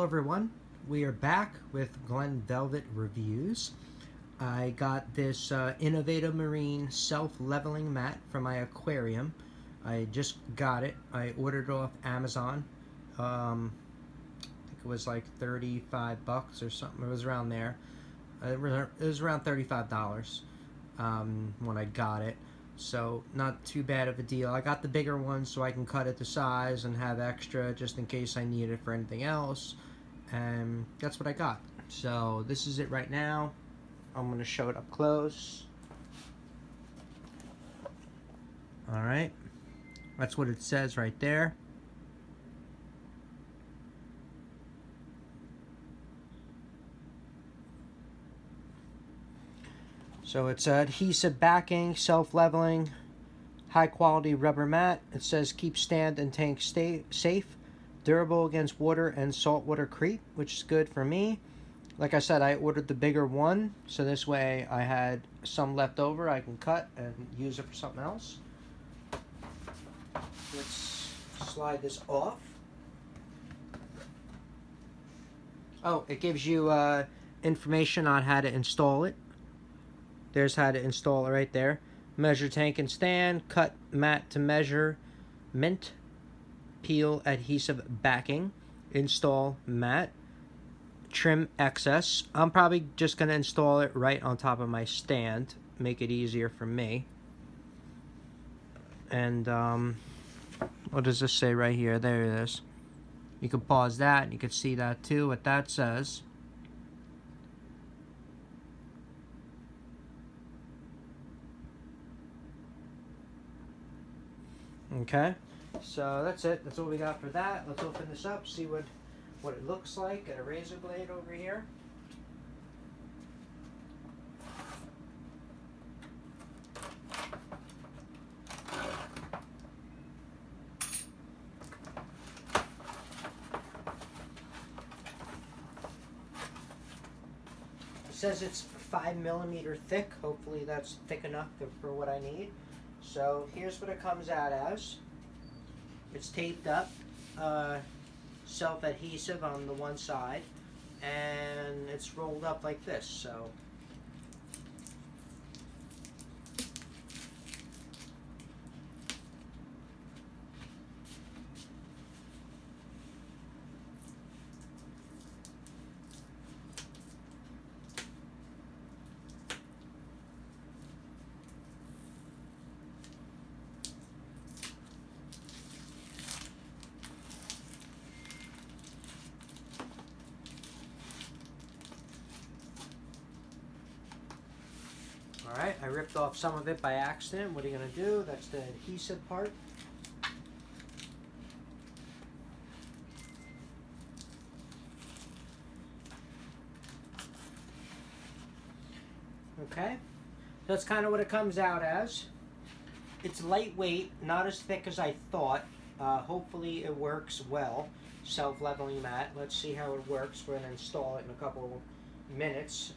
everyone, we are back with Glen Velvet Reviews. I got this Innovative Marine self-leveling mat for my aquarium. I just got it. I ordered it off Amazon. I think it was like 35 bucks or something. It was around there. It was around $35 when I got it. So not too bad of a deal. I got the bigger one so I can cut it to size and have extra just in case I need it for anything else. And that's what I got. So this is it right now. I'm going to show it up close. Alright. That's what it says right there. So it's adhesive backing, self-leveling, high-quality rubber mat. It says keep stand and tank safe, durable against water and saltwater creep, which is good for me. Like I said, I ordered the bigger one, so this way I had some left over I can cut and use it for something else. Let's slide this off. Oh, it gives you information on how to install it. There's how to install it right there. Measure tank and stand, cut mat to measurement, peel adhesive backing, install mat, trim excess. I'm probably just going to install it right on top of my stand, make it easier for me. And what does this say right here? There it is. You can pause that and you can see that too, what that says. Okay, so that's it. That's all we got for that. Let's open this up, see what it looks like. Got a razor blade over here. It says it's 5mm thick. Hopefully that's thick enough for what I need. So here's what it comes out as. It's taped up, self-adhesive on the one side, and it's rolled up like this. So alright, I ripped off some of it by accident. What are you going to do? That's the adhesive part. Okay, that's kind of what it comes out as. It's lightweight, not as thick as I thought. Hopefully it works well. Self-leveling mat. Let's see how it works. We're going to install it in a couple of minutes.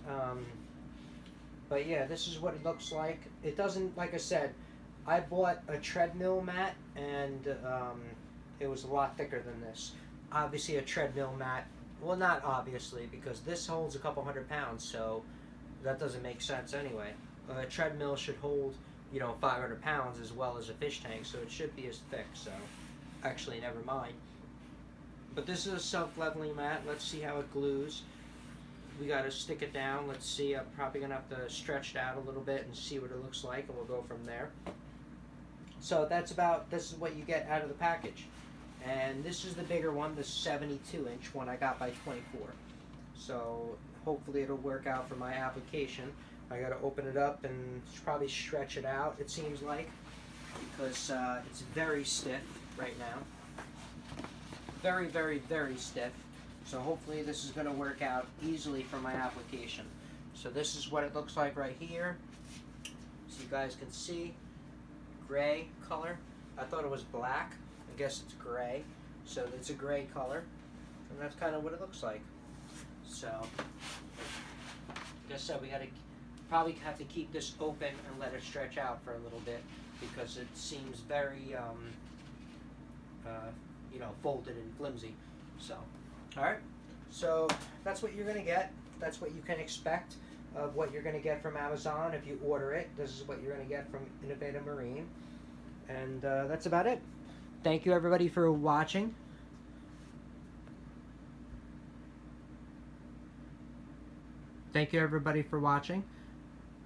But yeah, this is what it looks like. It doesn't, like I said, I bought a treadmill mat and it was a lot thicker than this. Obviously a treadmill mat, well not obviously, because this holds a couple 100 pounds, so that doesn't make sense anyway. A treadmill should hold, 500 pounds as well as a fish tank, so it should be as thick, so actually never mind. But this is a self-leveling mat. Let's see how it glues. We got to stick it down. Let's see. I'm probably going to have to stretch it out a little bit and see what it looks like, and we'll go from there. So this is what you get out of the package. And this is the bigger one, the 72-inch one I got by 24. So hopefully it'll work out for my application. I got to open it up and probably stretch it out, it seems like, because it's very stiff right now. Very, very, very stiff. So hopefully this is going to work out easily for my application. So this is what it looks like right here. So you guys can see, gray color. I thought it was black. I guess it's gray. So it's a gray color. And that's kind of what it looks like. So, like I said, we got to probably have to keep this open and let it stretch out for a little bit because it seems very, folded and flimsy. So. Alright, So that's what you're going to get. That's what you can expect of what you're going to get from Amazon if you order it. This is what you're going to get from Innovative Marine. And that's about it. Thank you everybody for watching. Thank you everybody for watching.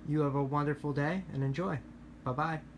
You have a wonderful day and enjoy. Bye-bye.